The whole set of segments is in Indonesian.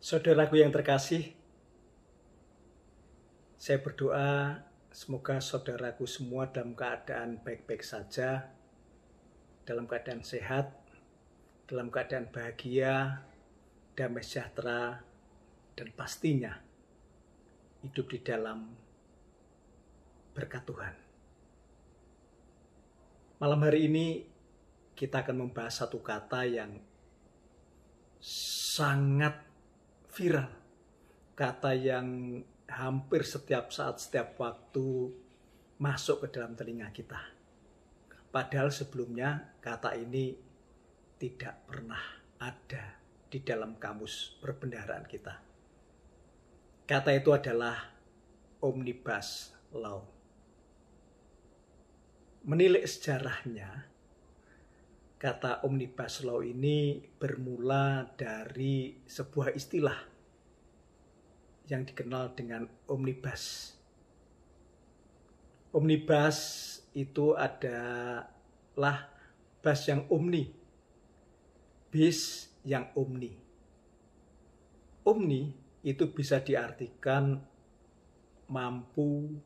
Saudaraku yang terkasih, saya berdoa semoga saudaraku semua dalam keadaan baik-baik saja, dalam keadaan sehat, dalam keadaan bahagia, damai sejahtera, dan pastinya hidup di dalam berkat Tuhan. Malam hari ini kita akan membahas satu kata yang sangat viral, kata yang hampir setiap saat, setiap waktu masuk ke dalam telinga kita. Padahal sebelumnya kata ini tidak pernah ada di dalam kamus perbendaharaan kita. Kata itu adalah Omnibus Law. Menilik sejarahnya, kata Omnibus Law ini bermula dari sebuah istilah yang dikenal dengan omnibus. Omnibus itu adalah bus yang omni, bis yang omni. Omni itu bisa diartikan mampu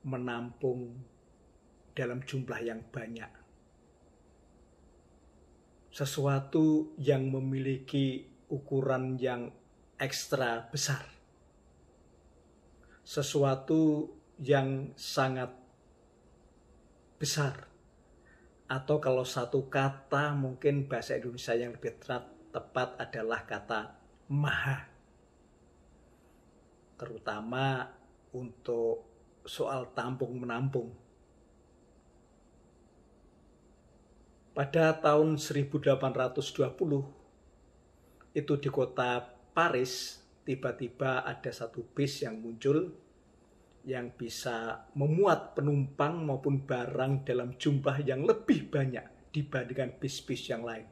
menampung dalam jumlah yang banyak. Sesuatu yang memiliki ukuran yang ekstra besar. Sesuatu yang sangat besar. Atau kalau satu kata mungkin bahasa Indonesia yang lebih tepat adalah kata maha. Terutama untuk soal tampung-menampung. Pada tahun 1820, itu di kota Paris, tiba-tiba ada satu bis yang muncul yang bisa memuat penumpang maupun barang dalam jumlah yang lebih banyak dibandingkan bis-bis yang lain.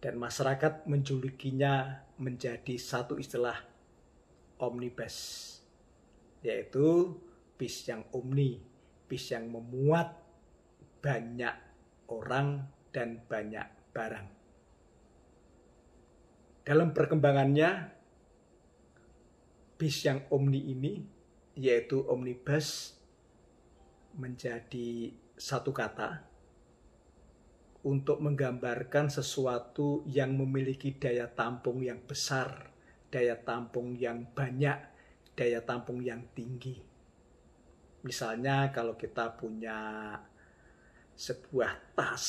Dan masyarakat menjulukinya menjadi satu istilah omnibus, yaitu bis yang omni, bis yang memuat banyak orang dan banyak barang. Dalam perkembangannya, bis yang omni ini, yaitu omnibus, menjadi satu kata untuk menggambarkan sesuatu yang memiliki daya tampung yang besar, daya tampung yang banyak, daya tampung yang tinggi. Misalnya kalau kita punya sebuah tas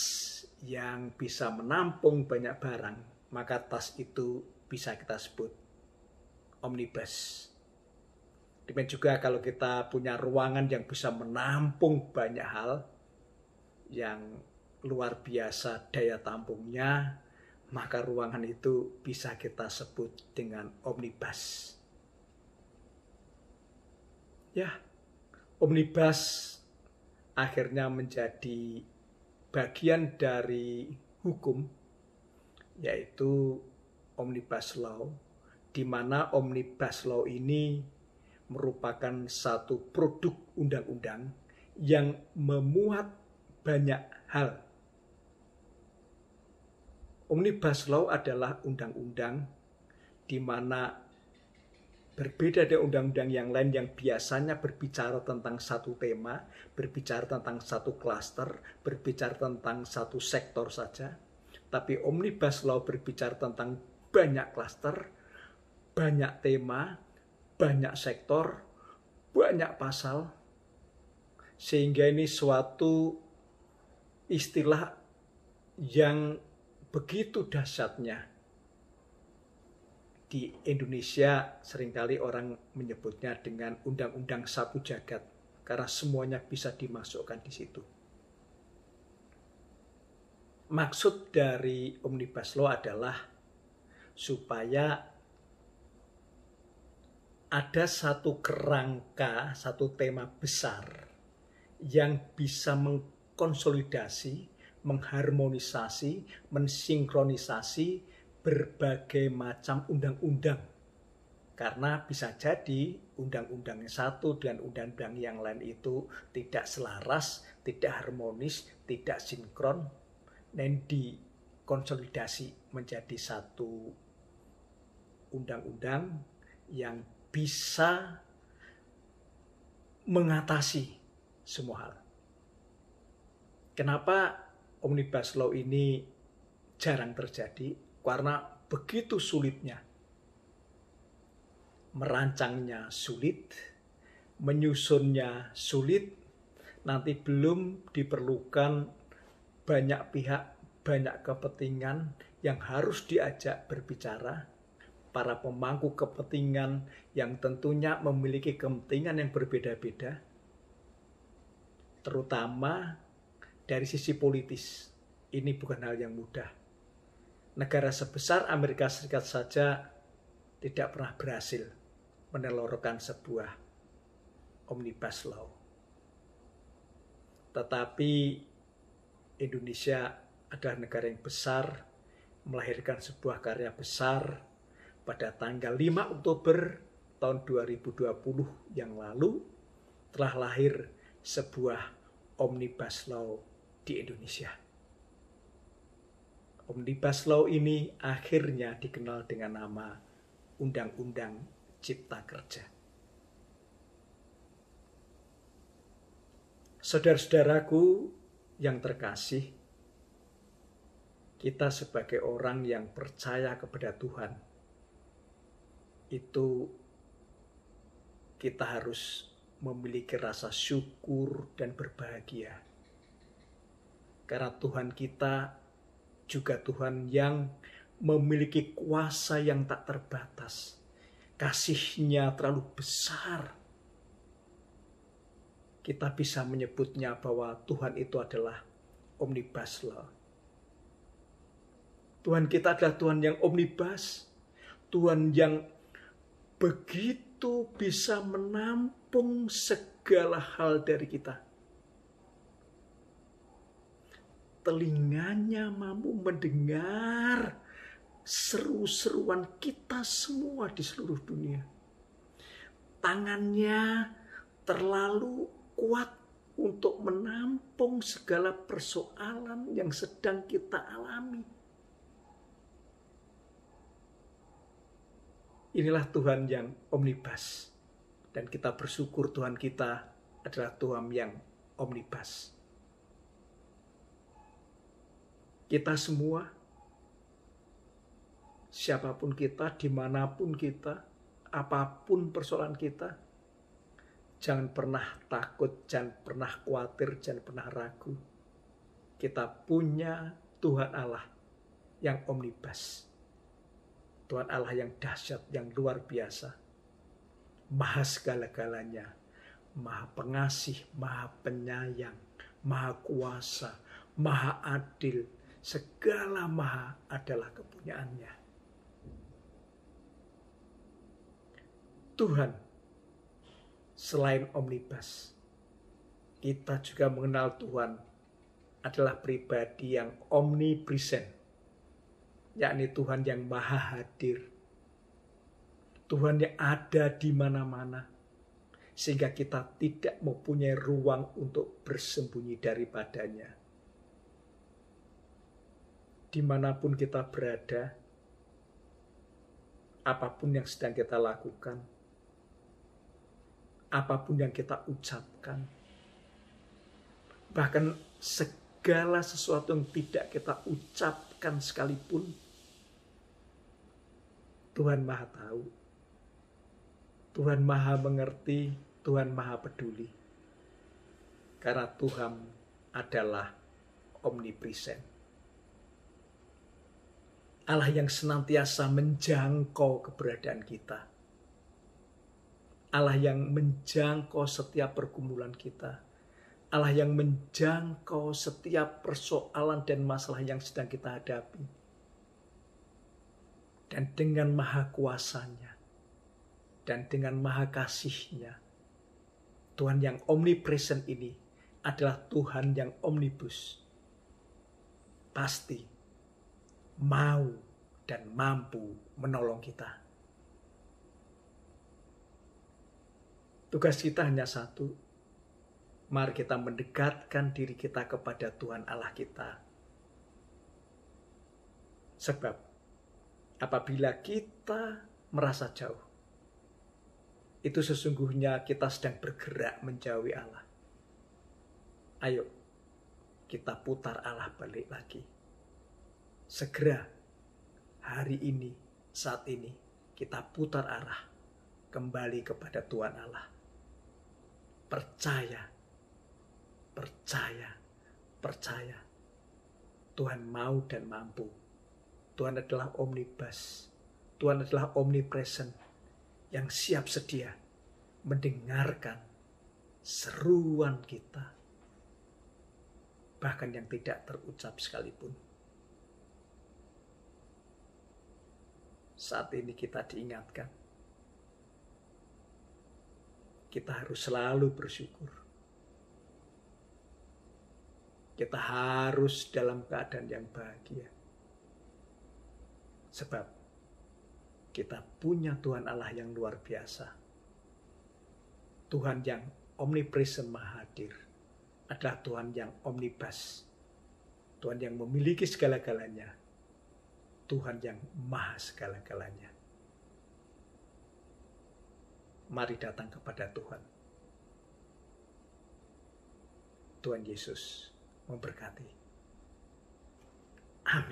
yang bisa menampung banyak barang, maka tas itu bisa kita sebut omnibus. Demikian juga kalau kita punya ruangan yang bisa menampung banyak hal yang luar biasa daya tampungnya, maka ruangan itu bisa kita sebut dengan omnibus. Ya, omnibus akhirnya menjadi bagian dari hukum, yaitu Omnibus Law, di mana Omnibus Law ini merupakan satu produk undang-undang yang memuat banyak hal. Omnibus Law adalah undang-undang di mana berbeda dari undang-undang yang lain yang biasanya berbicara tentang satu tema, berbicara tentang satu klaster, berbicara tentang satu sektor saja. Tapi Omnibus Law berbicara tentang banyak klaster, banyak tema, banyak sektor, banyak pasal. Sehingga ini suatu istilah yang begitu dahsyatnya. Di Indonesia seringkali orang menyebutnya dengan undang-undang sapu jagat karena semuanya bisa dimasukkan di situ. Maksud dari Omnibus Law adalah supaya ada satu kerangka, satu tema besar yang bisa mengkonsolidasi, mengharmonisasi, mensinkronisasi berbagai macam undang-undang. Karena bisa jadi undang-undang yang satu dengan undang-undang yang lain itu tidak selaras, tidak harmonis, tidak sinkron, dan dikonsolidasi menjadi satu undang-undang yang bisa mengatasi semua hal. Kenapa Omnibus Law ini jarang terjadi? Karena begitu sulitnya. Merancangnya sulit, menyusunnya sulit, nanti belum diperlukan banyak pihak, banyak kepentingan yang harus diajak berbicara, para pemangku kepentingan yang tentunya memiliki kepentingan yang berbeda-beda, terutama dari sisi politis. Ini bukan hal yang mudah. Negara sebesar Amerika Serikat saja tidak pernah berhasil menelurkan sebuah Omnibus Law. Tetapi Indonesia adalah negara yang besar, melahirkan sebuah karya besar pada tanggal 5 Oktober tahun 2020 yang lalu telah lahir sebuah Omnibus Law di Indonesia. Omnibus Law ini akhirnya dikenal dengan nama Undang-Undang Cipta Kerja. Saudara-saudaraku yang terkasih, kita sebagai orang yang percaya kepada Tuhan, itu kita harus memiliki rasa syukur dan berbahagia. Karena Tuhan kita juga Tuhan yang memiliki kuasa yang tak terbatas. Kasih-Nya terlalu besar. Kita bisa menyebutnya bahwa Tuhan itu adalah Omnibus Law. Tuhan kita adalah Tuhan yang omnibus. Tuhan yang begitu bisa menampung segala hal dari kita. Telinganya mampu mendengar seru-seruan kita semua di seluruh dunia. Tangannya terlalu kuat untuk menampung segala persoalan yang sedang kita alami. Inilah Tuhan yang omnibus. Dan kita bersyukur Tuhan kita adalah Tuhan yang omnibus. Kita semua, siapapun kita, dimanapun kita, apapun persoalan kita, jangan pernah takut, jangan pernah khawatir, jangan pernah ragu. Kita punya Tuhan Allah yang omnibus. Tuhan Allah yang dahsyat, yang luar biasa. Maha segala-galanya. Maha pengasih, maha penyayang, maha kuasa, maha adil. Segala maha adalah kepunyaannya. Tuhan, selain omnibus, kita juga mengenal Tuhan adalah pribadi yang omnipresent. Yakni Tuhan yang maha hadir. Tuhan yang ada di mana-mana. Sehingga kita tidak mempunyai ruang untuk bersembunyi daripadanya. Dimanapun kita berada, apapun yang sedang kita lakukan, apapun yang kita ucapkan, bahkan segala sesuatu yang tidak kita ucapkan sekalipun, Tuhan Maha tahu, Tuhan Maha mengerti, Tuhan Maha peduli. Karena Tuhan adalah omnipresent. Allah yang senantiasa menjangkau keberadaan kita. Allah yang menjangkau setiap pergumulan kita. Allah yang menjangkau setiap persoalan dan masalah yang sedang kita hadapi. Dan dengan maha kuasanya, dan dengan maha kasih-Nya, Tuhan yang omnipresent ini adalah Tuhan yang omnibus. Pasti mau dan mampu menolong kita. Tugas kita hanya satu. Mari kita mendekatkan diri kita kepada Tuhan Allah kita. Sebab apabila kita merasa jauh. Itu sesungguhnya kita sedang bergerak menjauhi Allah. Ayo, kita putar Allah balik lagi. Segera, hari ini, saat ini, kita putar arah kembali kepada Tuhan Allah. Percaya, percaya, percaya. Tuhan mau dan mampu. Tuhan adalah omnibus. Tuhan adalah omnipresent yang siap sedia mendengarkan seruan kita. Bahkan yang tidak terucap sekalipun. Saat ini kita diingatkan. Kita harus selalu bersyukur. Kita harus dalam keadaan yang bahagia. Sebab kita punya Tuhan Allah yang luar biasa. Tuhan yang omnipresent maha hadir adalah Tuhan yang omnibus. Tuhan yang memiliki segala-galanya. Tuhan yang maha segala-galanya. Mari datang kepada Tuhan. Tuhan Yesus memberkati. Amin.